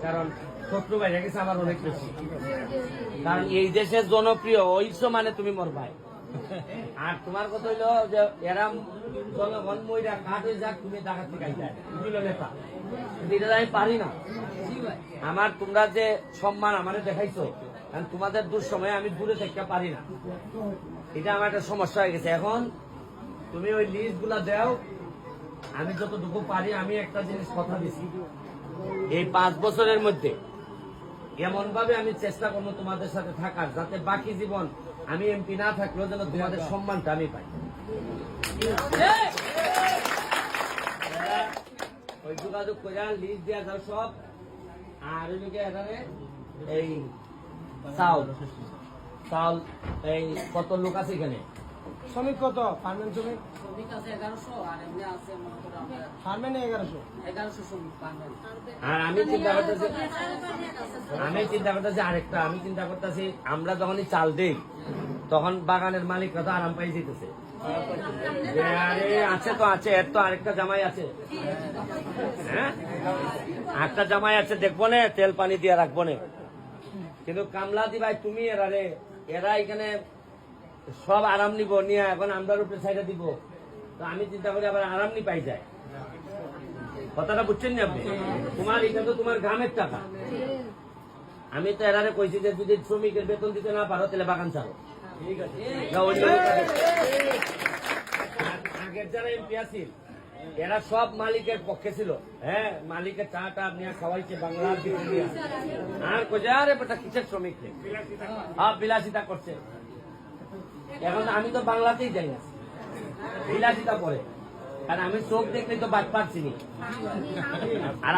কারণ শত্রু বাইরে গেছে আমার অনেক বেশি, কারণ এই দেশের জনপ্রিয় ওইসব মানে তুমি মোর ভাই। আর তোমার কথা হইলো যে এরা জনগণ মইরা কাটে যাক, তুমি ডাকাতি গাইতে বুঝলো নেতা, এটা আমি পারি না। আমার তোমরা যে সম্মান আমারে দেখাইছো, কারণ তোমাদের দূর সময়ে আমি দূরে থাকতে পারি না, এটা আমার একটা সমস্যা হয়ে গেছে। এখন তুমি ওই লিস্ট গুলা দাও, আমি যতটুকু পারি। আমি একটা জিনিস কথা দিছি, এই 5 বছরের মধ্যে এমন ভাবে আমি চেষ্টা করবো তোমাদের সাথে থাকার, যাতে বাকি জীবন আমি এমপি না থাকলেও যেন তোমাদের সম্মানটা আমি পাই। ওই যোগাযোগ করে লিস্ট দেওয়া যাও সব। আর ওইদিকে এখানে এই চাউল চাউল এই কত লোক আছে এখানে? শ্রমিক কত? ফার্মেন শ্রমিক শ্রমিক আছে 1100 আর এমনি আছে ফার্মেন 1100 শ্রমিক পাবেন। আর আমি চিন্তা করতেছি আরেকটা, আমি চিন্তা করতেছি আমরা যখনই চাল দিই তখন বাগানের মালিকরা তো আরাম পাই যেতেছে। আরে আছে তো আছে, এর তো আরেকটা জামাই আছে, হ্যাঁ একটা জামাই আছে, দেখবো না তেল পানি দিয়ে রাখবো না। কিন্তু কামলাদি ভাই তুমি এরা এখানে সব আরাম নিব নিয়ে এখন আমরা উপরে সাইডে দিব, তো আমি চিন্তা করি আবার আরাম নি পাই যায়। কথাটা বুঝছেন না আপনি? তোমার এটা তো তোমার গ্রামের টাকা। আমি তো এরারে কইছি যে যদি শ্রমিকের বেতন দিতে না পারো তাহলে বাগান ছাড়ো। ঠিক আছে, আগের যারা এমপি আছিল এরা সব মালিকের পক্ষে ছিল, হ্যাঁ মালিকের চাটা আপনি খাওয়াইছে বাংলার দিয়ে, আর কোজারে বেটা কিসের শ্রমিক নেই, বিলাসিতা করছে। এখন আমি তো বাংলাতেই যাই না, বিলাসিতা পরে, কারণ আমি চোখ দেখলেই তো বাদ পাচ্ছি আর